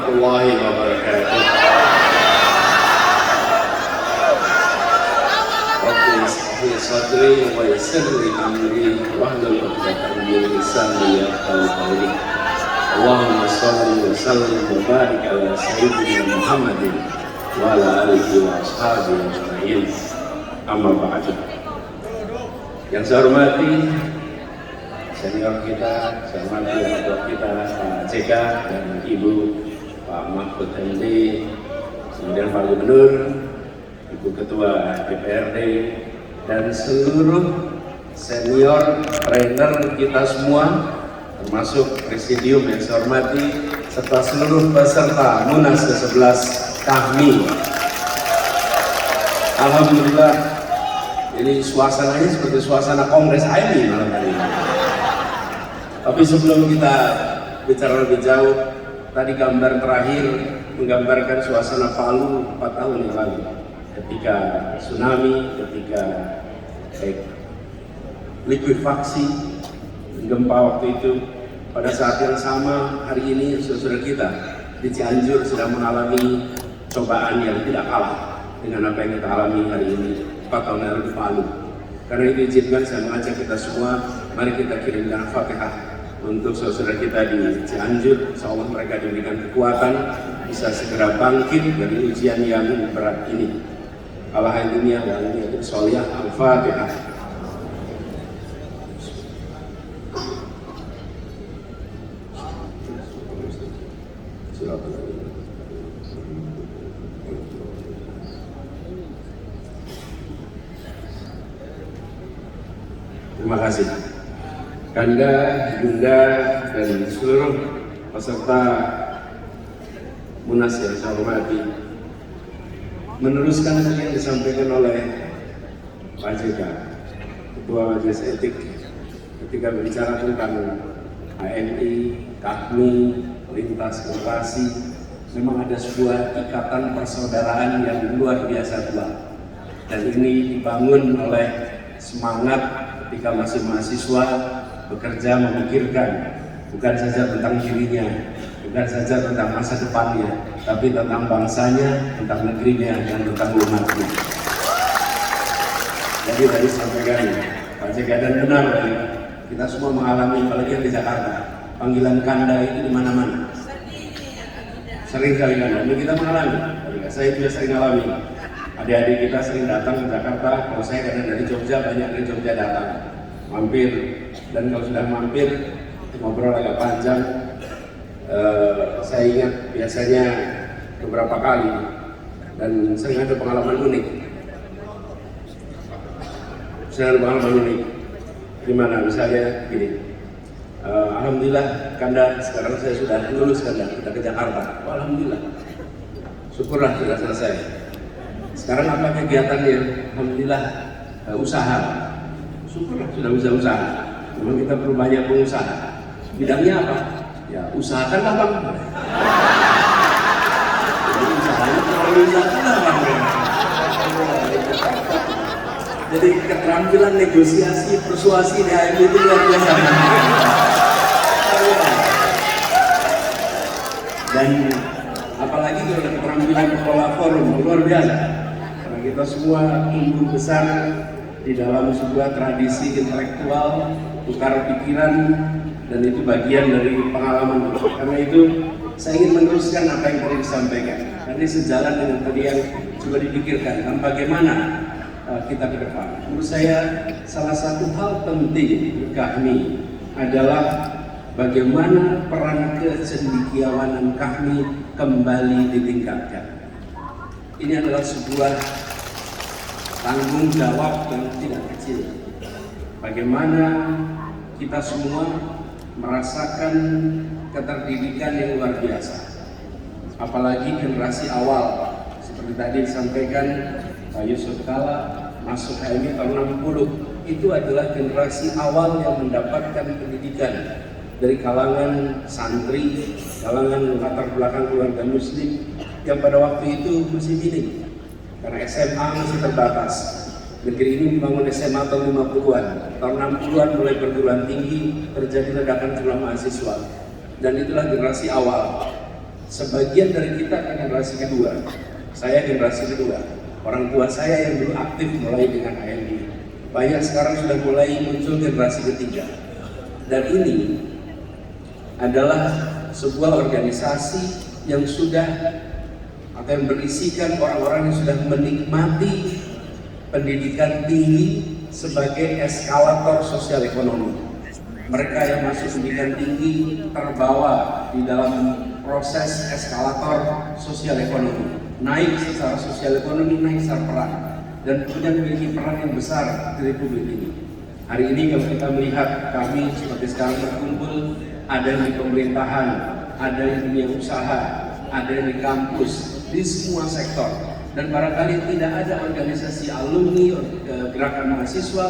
warahmatullahi wabarakatuh. Rabbi ishrah li sadri wa yassir li amri wahlul 'uqdatam min lisani yafqahu qawli. Allahumma shalli wa sallim wa barik ala sayyidina Muhammadin wa ala alihi wa ashabihi ajma'in. Amma ba'du. Yang saya hormati senior kita, saya hormati ketua kita Pak JK dan Ibu Pak Mahfud MD, kemudian Pak Gubernur, Ibu Ketua DPRD, dan seluruh senior trainer kita semua, termasuk presidium yang saya hormati, serta seluruh peserta Munas ke-11 kami. Alhamdulillah, ini suasananya seperti suasana Kongres AMI malam hari ini. Tapi sebelum kita bicara lebih jauh, tadi gambar terakhir menggambarkan suasana Palu 4 tahun yang lalu, ketika tsunami, ketika likuifaksi, gempa waktu itu. Pada saat yang sama, hari ini saudara kita di Cianjur sedang mengalami cobaan yang tidak kalah dengan apa yang kita alami hari ini 4 tahun lalu di Palu. Karena itu izinkan saya mengajak kita semua, mari kita kirimkan Fatihah untuk saudara kita di Cianjur. Insyaallah mereka diberikan kekuatan, bisa segera bangkit dari ujian yang berat ini. Allah dunia dan dunia soliyah. Al-Fatihah. Terima kasih Kanda, Bunda, dan seluruh peserta Munas yang saya hormati. Meneruskan yang disampaikan oleh Pak JK, Ketua Majelis Etik, ketika berbicara tentang HMI, KAHMI, lintas generasi, memang ada sebuah ikatan persaudaraan yang luar biasa kuat. Dan ini dibangun oleh semangat ketika masih mahasiswa bekerja memikirkan bukan saja tentang dirinya, bukan saja tentang masa depannya, tapi tentang bangsanya, tentang negerinya, dan tentang umatnya. Jadi tadi sampaikan Pak JK, dan benar kita semua mengalami, apalagi yang di Jakarta, panggilan Kanda itu di mana-mana. Sering kali Kanda, ini kita mengalami. Saya juga sering alami. Adik-adik kita sering datang ke Jakarta. Kalau saya karena dari Jogja, banyak dari Jogja datang mampir, dan kalau sudah mampir ngobrol agak panjang. Saya ingat biasanya beberapa kali, dan sering ada pengalaman unik. Gimana? Misalnya gini, alhamdulillah Kanda sekarang saya sudah lulus, Kanda kita ke Jakarta. Oh, alhamdulillah, syukurlah sudah selesai. Sekarang apa kegiatannya? Alhamdulillah, usaha. Syukurlah sudah bisa usaha. Memang kita perlu banyak pengusaha. Bidangnya apa? Ya usahakanlah bang. Jadi usahanya terlalu usahakanlah bang. Jadi keterampilan negosiasi, persuasi di HMI itu luar biasa. Dan apalagi kalau keterampilan mengelola forum luar biasa. Karena kita semua tumbuh besar di dalam sebuah tradisi intelektual, tukar pikiran, dan itu bagian dari pengalaman. Karena itu saya ingin meneruskan apa yang tadi disampaikan. Karena sejalan dengan tadi yang coba dipikirkan tentang bagaimana kita ke depan. Menurut saya salah satu hal penting di KAHMI adalah bagaimana peran kecendekiawanan KAHMI kembali ditingkatkan. Ini adalah sebuah tanggung jawab yang tidak kecil. Bagaimana kita semua merasakan keterdidikan yang luar biasa. Apalagi generasi awal, seperti tadi disampaikan Pak Yusuf Kala, masuk HMI tahun 60, itu adalah generasi awal yang mendapatkan pendidikan dari kalangan santri, kalangan latar belakang keluarga muslim yang pada waktu itu masih minim. Karena SMA masih terbatas. Negeri ini membangun SMA tahun 50-an. Tahun 60-an mulai perguruan tinggi, terjadi ledakan jumlah mahasiswa. Dan itulah generasi awal. Sebagian dari kita generasi kedua, saya generasi kedua. Orang tua saya yang dulu aktif mulai dengan AMI, banyak sekarang sudah mulai muncul generasi ketiga. Dan ini adalah sebuah organisasi yang sudah atau yang berisikan orang-orang yang sudah menikmati pendidikan tinggi sebagai eskalator sosial ekonomi. Mereka yang masuk pendidikan tinggi terbawa di dalam proses eskalator sosial ekonomi, naik secara sosial ekonomi, naik secara peran, dan kemudian memiliki peran yang besar di Republik ini. Hari ini kalau kita melihat kami seperti sekarang berkumpul, ada yang di pemerintahan, ada yang di dunia usaha, ada yang di kampus, di semua sektor. Dan barangkali tidak ada organisasi alumni gerakan mahasiswa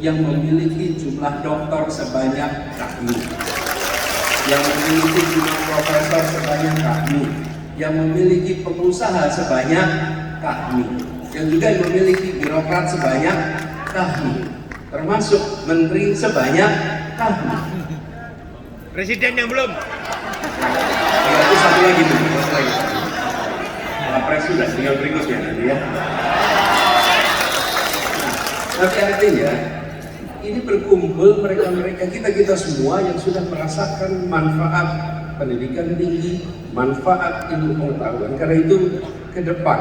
yang memiliki jumlah doktor sebanyak kami, yang memiliki jumlah profesor sebanyak kami, yang memiliki pengusaha sebanyak kami, yang juga memiliki birokrat sebanyak kami, termasuk menteri sebanyak kami. Presiden yang belum. Ya, itu satu lagi tuh, Pres sudah tinggal berikutnya nanti ya. Tapi artinya ini berkumpul mereka-mereka kita semua yang sudah merasakan manfaat pendidikan tinggi, manfaat ilmu pengetahuan. Karena itu ke depan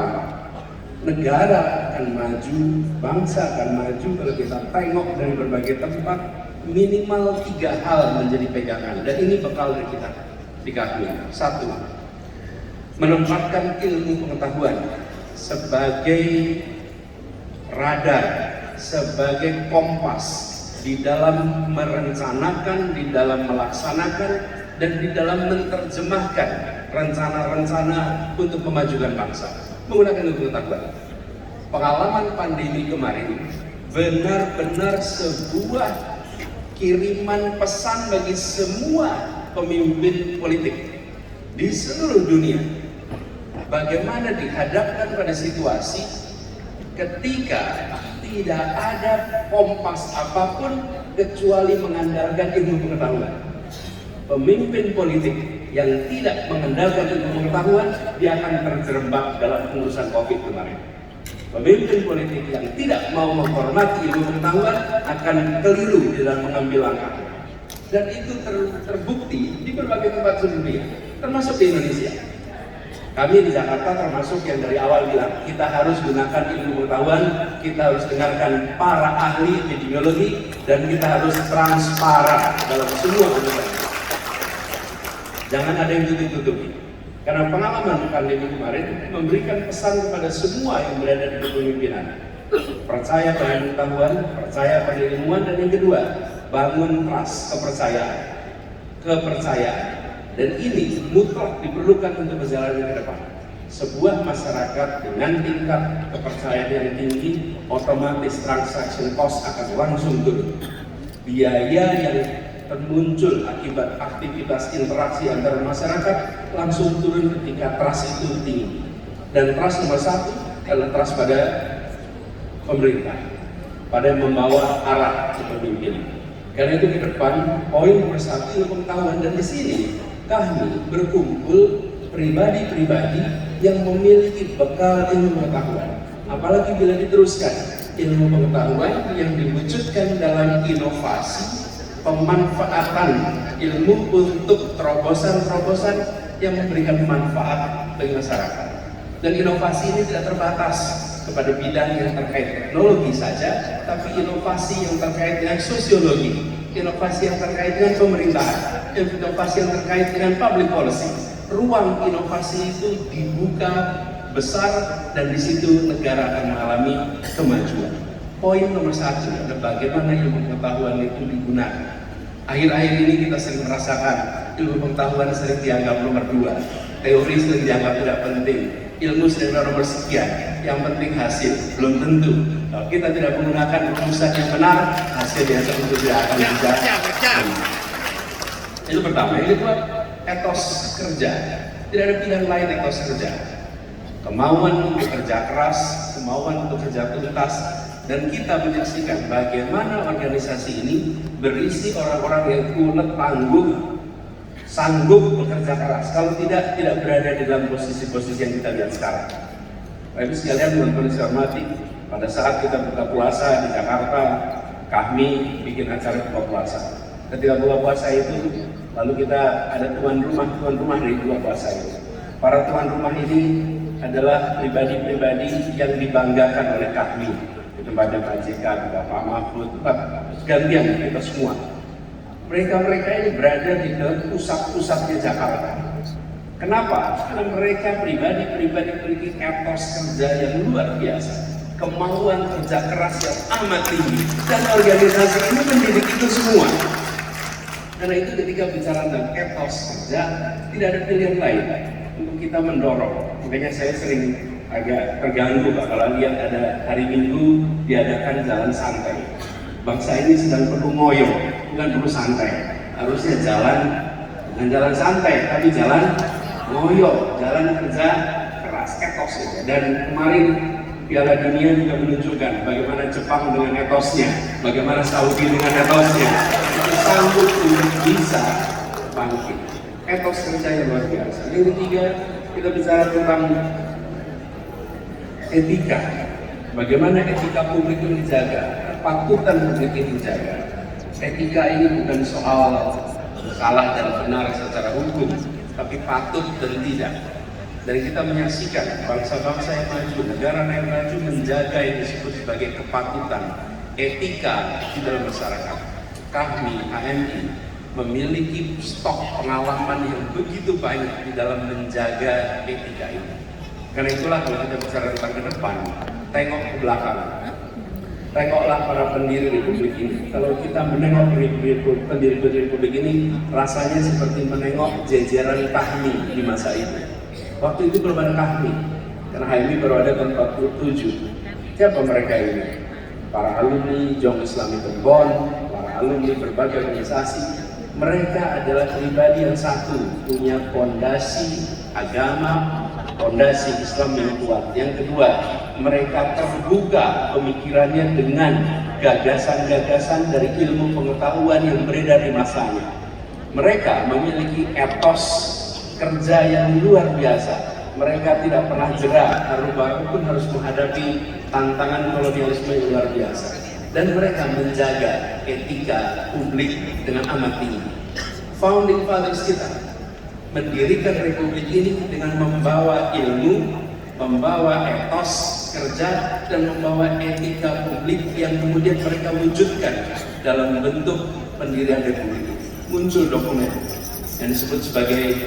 negara akan maju, bangsa akan maju kalau kita tengok dari berbagai tempat. Minimal 3 hal menjadi pegangan, dan ini bekal dari kita di Kahmi. 1, menempatkan ilmu pengetahuan sebagai radar, sebagai kompas di dalam merencanakan, di dalam melaksanakan, dan di dalam menerjemahkan rencana-rencana untuk memajukan bangsa menggunakan ilmu pengetahuan. Pengalaman pandemi kemarin benar-benar sebuah kiriman pesan bagi semua pemimpin politik di seluruh dunia. Bagaimana dihadapkan pada situasi ketika tidak ada kompas apapun kecuali mengandalkan ilmu pengetahuan. Pemimpin politik yang tidak mengandalkan ilmu pengetahuan, dia akan terjerembab dalam pengurusan COVID kemarin. Pemimpin politik yang tidak mau menghormati ilmu pengetahuan akan keliru di dalam mengambil langkah. Dan itu terbukti di berbagai tempat seluruh dunia, termasuk di Indonesia. Kami di Jakarta termasuk yang dari awal bilang, kita harus gunakan ilmu pengetahuan, kita harus dengarkan para ahli epidemiologi, dan kita harus transparan dalam semua urusan. Jangan ada yang tutup-tutupi. Karena pengalaman pandemi kemarin memberikan pesan kepada semua yang berada di kepemimpinan. Percaya pada pengetahuan, percaya pada ilmuwan, dan yang kedua, bangun trust, kepercayaan. Dan ini mutlak diperlukan untuk berjalan ke depan. Sebuah masyarakat dengan tingkat kepercayaan yang tinggi, otomatis transaction cost akan langsung turun. Biaya yang muncul akibat aktivitas interaksi antar masyarakat langsung turun ketika trust itu tinggi. Dan trust nomor 1 adalah trust pada pemerintah, pada yang membawa arah kepemimpinan. Karena itu ke depan poin nomor 1 ilmu pengetahuan, dan di sini kami berkumpul pribadi-pribadi yang memiliki bekal ilmu pengetahuan. Apalagi bila diteruskan ilmu pengetahuan yang diwujudkan dalam inovasi, pemanfaatan ilmu untuk terobosan-terobosan yang memberikan manfaat bagi masyarakat. Dan inovasi ini tidak terbatas kepada bidang yang terkait teknologi saja, tapi inovasi yang terkait dengan sosiologi, inovasi yang terkait dengan pemerintahan, inovasi yang terkait dengan public policy. Ruang inovasi itu dibuka besar, dan di situ negara akan mengalami kemajuan. Poin nomor 1 adalah bagaimana ilmu pengetahuan itu digunakan. Akhir-akhir ini kita sering merasakan ilmu pengetahuan sering dianggap nomor 2, teori sering dianggap tidak penting, ilmu sering nomor sekian, yang penting hasil. Belum tentu. Kalau kita tidak menggunakan rumusan yang benar, hasilnya tentu tidak akan bisa. Itu pertama. Yang kedua, etos kerja. Tidak ada pilihan lain etos kerja. Kemauan bekerja keras, kemauan untuk kerja tuntas. Dan kita menyaksikan bagaimana organisasi ini berisi orang-orang yang unek, tangguh, sanggup bekerja keras. Kalau tidak berada di dalam posisi-posisi yang kita lihat sekarang. Bapak Ibu sekalian, teman-teman saya hormati, pada saat kita buka puasa di Jakarta, kami bikin acara buka puasa. Ketika buka puasa itu, lalu kita ada tuan rumah dari buka puasa itu. Para tuan rumah ini adalah pribadi-pribadi yang dibanggakan oleh kami. Di tempatnya Pak JK, Pak Mahfud, gantian kita semua. Mereka ini berada di dalam pusat-pusatnya Jakarta. Kenapa? Karena mereka pribadi-pribadi memiliki etos kerja yang luar biasa, kemauan kerja keras yang amat tinggi, dan organisasi ini mendidik itu semua. Karena itu ketika bicara tentang etos kerja, tidak ada pilihan lain untuk kita mendorong. Makanya saya sering agak terganggu kalau lihat ada hari Minggu diadakan jalan santai. Bangsa ini sedang perlu ngoyo, bukan perlu santai. Harusnya bukan jalan santai, tapi jalan ngoyo, jalan kerja keras, etos. Dan kemarin Piala Dunia juga menunjukkan bagaimana Jepang dengan etosnya, bagaimana Saudi dengan etosnya, itu sanggup untuk bisa bangkit. Etos kerja yang luar biasa. Yang ketiga, kita bicara tentang etika. Bagaimana etika publik itu dijaga, kepatutan publik itu dijaga. Etika ini bukan soal salah dan benar secara hukum, tapi patut dan tidak. Dan kita menyaksikan bangsa-bangsa yang maju, negara yang maju menjaga yang disebut sebagai kepatutan, etika di dalam masyarakat. Kami, HMI, memiliki stok pengalaman yang begitu banyak di dalam menjaga etika ini. Karena itulah kalau kita bicara tentang ke depan, tengok ke belakang. Tengoklah para pendiri Republik ini. Kalau kita menengok pendiri Republik ini, rasanya seperti menengok jajaran KAHMI di masa itu. Waktu itu belum ada KAHMI, karena HMI baru ada tahun 47. Siapa mereka ini? Para alumni Jong Islamic Bond, para alumni berbagai organisasi. Mereka adalah pribadi yang satu, punya fondasi agama, fondasi Islam yang kuat. Yang kedua, mereka terbuka pemikirannya dengan gagasan-gagasan dari ilmu pengetahuan yang beredar di masanya. Mereka memiliki etos kerja yang luar biasa. Mereka tidak pernah jera, baru pun harus menghadapi tantangan kolonialisme yang luar biasa. Dan mereka menjaga etika publik dengan amat tinggi. Founding Fathers kita mendirikan Republik ini dengan membawa ilmu, membawa etos kerja, dan membawa etika publik yang kemudian mereka wujudkan dalam bentuk pendirian Republik ini. Muncul dokumen yang disebut sebagai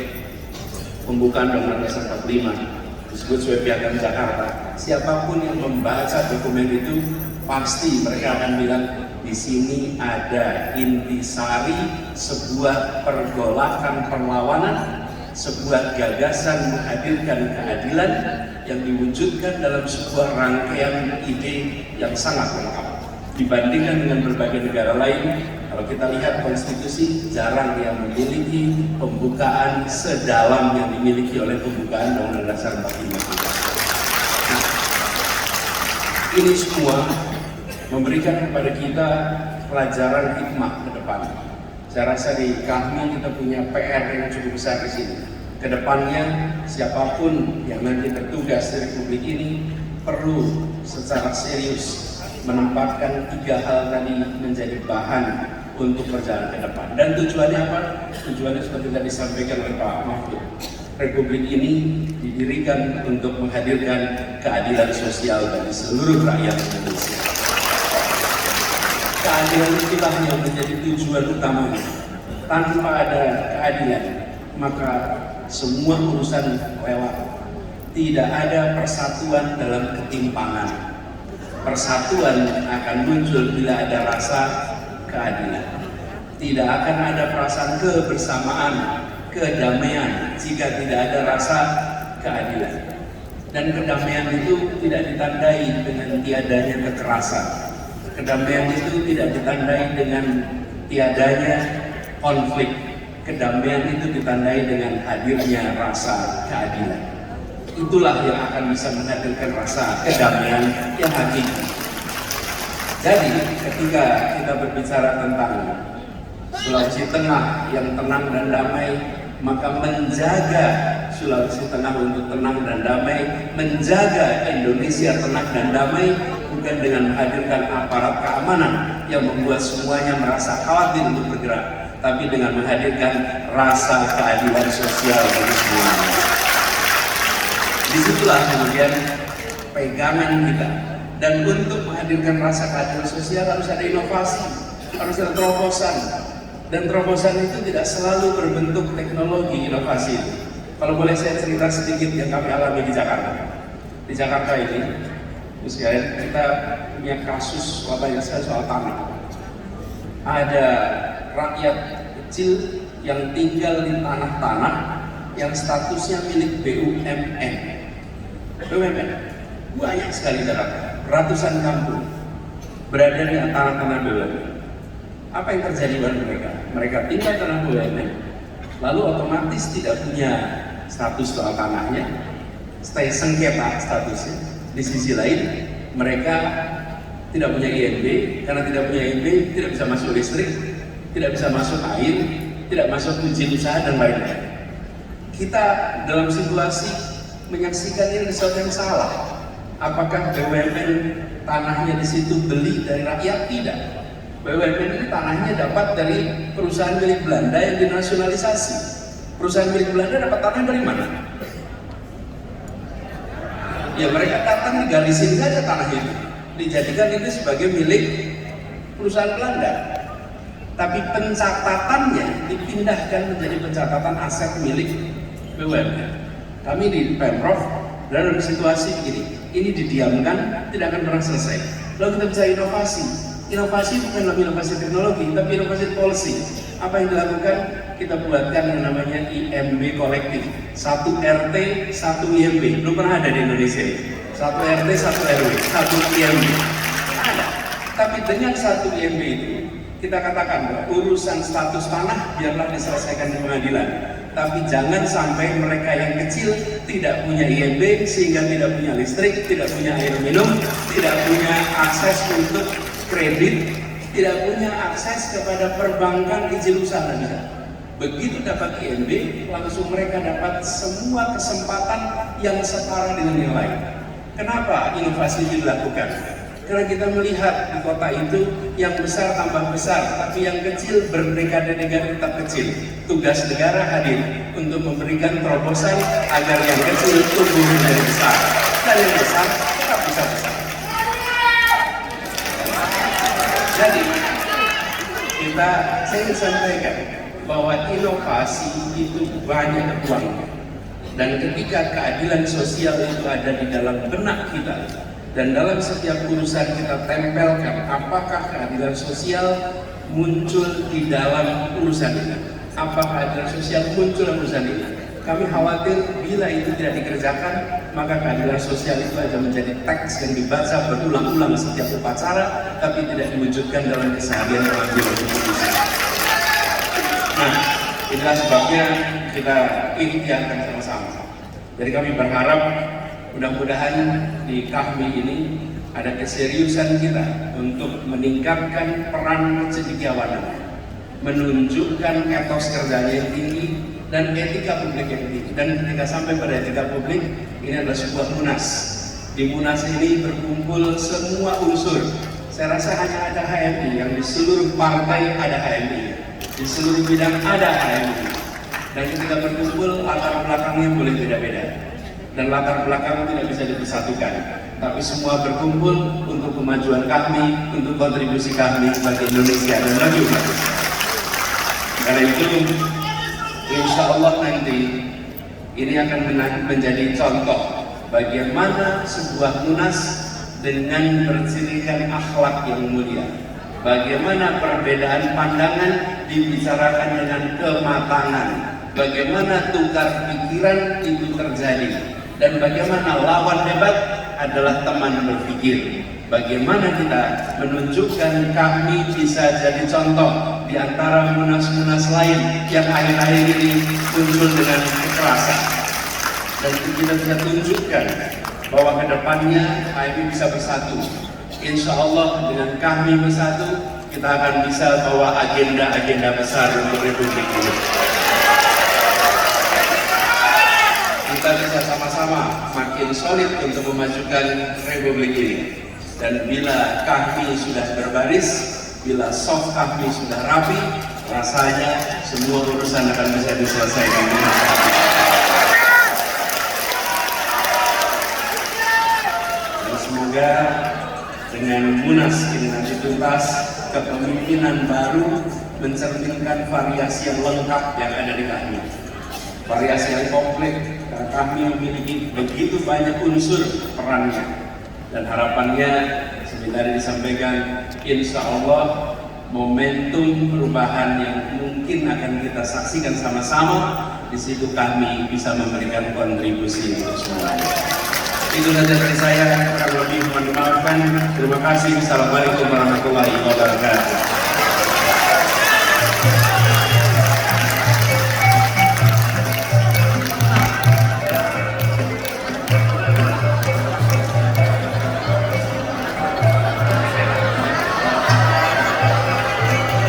pembukaan Undang-Undang Dasar 45, disebut sebagai Piagam Jakarta. Siapapun yang membaca dokumen itu pasti mereka akan bilang di sini ada intisari sebuah pergolakan perlawanan, sebuah gagasan menghadirkan keadilan yang diwujudkan dalam sebuah rangkaian ide yang sangat lengkap. Dibandingkan dengan berbagai negara lain, kalau kita lihat konstitusi, jarang yang memiliki pembukaan sedalam yang dimiliki oleh pembukaan Undang-Undang Dasar 45. Nah, ini semua memberikan kepada kita pelajaran hikmah ke depan. Saya rasa di kami kita punya PR yang cukup besar di sini. Kedepannya siapapun yang nanti bertugas di Republik ini perlu secara serius menempatkan 3 hal tadi menjadi bahan untuk berjalan ke depan. Dan tujuannya apa? Tujuannya seperti tadi disampaikan oleh Pak Mahfud. Republik ini didirikan untuk menghadirkan keadilan sosial bagi seluruh rakyat Indonesia. Keadilan itulah yang menjadi tujuan utamanya. Tanpa ada keadilan, maka semua urusan lewat. Tidak ada persatuan dalam ketimpangan. Persatuan akan muncul bila ada rasa keadilan. Tidak akan ada perasaan kebersamaan, kedamaian jika tidak ada rasa keadilan. Dan kedamaian itu tidak ditandai dengan tiadanya kekerasan. Kedamaian itu tidak ditandai dengan tiadanya konflik. Kedamaian itu ditandai dengan hadirnya rasa keadilan. Itulah yang akan bisa menghadirkan rasa kedamaian yang hakiki. Jadi ketika kita berbicara tentang Sulawesi Tengah yang tenang dan damai, maka menjaga Sulawesi Tengah untuk tenang dan damai, menjaga Indonesia tenang dan damai, bukan dengan menghadirkan aparat keamanan yang membuat semuanya merasa khawatir untuk bergerak, tapi dengan menghadirkan rasa keadilan sosial bagi semuanya. Disitulah kemudian pegangan kita. Dan untuk menghadirkan rasa keadilan sosial harus ada inovasi, harus ada terobosan. Dan terobosan itu tidak selalu berbentuk teknologi inovasi itu. Kalau boleh saya cerita sedikit yang kami alami di Jakarta. Di Jakarta ini, misalnya kita punya kasus banyak sekali soal tanah. Ada rakyat kecil yang tinggal di tanah-tanah yang statusnya milik BUMN. BUMN banyak sekali Jakarta. Ratusan kampung berada di tanah-tanah BUMN. Apa yang terjadi pada mereka? Mereka tinggal tanah BUMN, lalu otomatis tidak punya status soal tanahnya, stay sengketa statusnya. Di sisi lain, mereka tidak punya INB, karena tidak punya INB tidak bisa masuk listrik, tidak bisa masuk air, tidak masuk izin usaha dan lain-lain. Kita dalam situasi menyaksikan ini sesuatu yang salah. Apakah BUMN tanahnya di situ beli dari rakyat? Tidak. BUMN ini tanahnya dapat dari perusahaan milik Belanda yang dinasionalisasi. Perusahaan milik Belanda dapat tanah dari mana? Ya mereka datang digalisin saja tanah itu, dijadikan itu sebagai milik perusahaan Belanda. Tapi pencatatannya dipindahkan menjadi pencatatan aset milik BUMN. Kami di Pemprov dalam situasi begini, ini didiamkan, tidak akan pernah selesai. Lalu kita bisa inovasi. Inovasi bukanlah inovasi teknologi, tapi inovasi policy. Apa yang dilakukan? Kita buatkan yang namanya IMB kolektif. 1 RT, 1 IMB. Belum pernah ada di Indonesia. 1 RT, 1 RW, 1 IMB. Ada. Tapi dengan 1 IMB itu, kita katakan bahwa urusan status tanah biarlah diselesaikan di pengadilan. Tapi jangan sampai mereka yang kecil tidak punya IMB sehingga tidak punya listrik, tidak punya air minum, tidak punya akses untuk kredit, tidak punya akses kepada perbankan izin usaha. Begitu dapat IMB, langsung mereka dapat semua kesempatan yang setara dengan yang lain. Kenapa inovasi ini dilakukan? Karena kita melihat di kota itu yang besar tambah besar, tapi yang kecil berdekade-dekade tetap kecil. Tugas negara hadir untuk memberikan terobosan agar yang kecil tumbuh menjadi besar dan yang besar tetap bisa besar. Jadi saya ingin sampaikan bahwa inovasi itu banyak peluangnya, dan ketika keadilan sosial itu ada di dalam benak kita. Dan dalam setiap urusan kita tempelkan apakah keadilan sosial muncul di dalam urusan ini. Apakah keadilan sosial muncul dalam urusan ini. Kami khawatir bila itu tidak dikerjakan, maka keadilan sosial itu akan menjadi teks yang dibaca berulang-ulang setiap upacara, tapi tidak diwujudkan dalam keseharian pengambilan keputusan. Nah, inilah sebabnya kita ikhtiarkan sama-sama. Jadi kami berharap mudah-mudahan di KAHMI ini ada keseriusan kita untuk meningkatkan peran cendekiawanan, menunjukkan etos kerjanya yang tinggi dan etika publik yang tinggi. Dan ketika sampai pada etika publik, ini adalah sebuah munas. Di munas ini berkumpul semua unsur. Saya rasa hanya ada HMI, yang di seluruh partai ada HMI, di seluruh bidang ada HMI. Dan ketika berkumpul, latar belakangnya boleh beda-beda. Dan latar belakang tidak bisa dipersatukan, tapi semua berkumpul untuk kemajuan kami, untuk kontribusi kami bagi Indonesia dan bagi umat. Karena itu, insya Allah nanti ini akan menjadi contoh bagaimana sebuah munas dengan bercirikan akhlak yang mulia, bagaimana perbedaan pandangan dibicarakan dengan kematangan, bagaimana tukar pikiran itu terjadi. Dan bagaimana lawan debat adalah teman berpikir. Bagaimana kita menunjukkan kami bisa jadi contoh di antara munas-munas lain yang akhir-akhir ini muncul dengan kekerasan. Dan kita bisa tunjukkan bahwa kedepannya kami bisa bersatu. Insya Allah dengan kami bersatu, kita akan bisa bawa agenda-agenda besar untuk Republik ini. Kita bisa sama-sama makin solid untuk memajukan Republik ini. Dan bila kami sudah berbaris, bila soft kami sudah rapi, rasanya semua urusan akan bisa diselesaikan dengan rapi. Dan semoga dengan Munas ini nanti tuntas, kepemimpinan baru mencerminkan variasi yang lengkap yang ada di kami. Variasi yang komplit, karena kami memiliki begitu banyak unsur perannya. Dan harapannya, seperti tadi disampaikan, insya Allah momentum perubahan yang mungkin akan kita saksikan sama-sama, di situ kami bisa memberikan kontribusi untuk semuanya. Itu saja dari saya, kurang lebih mohon dimaafkan. Terima kasih. Assalamualaikum warahmatullahi wabarakatuh.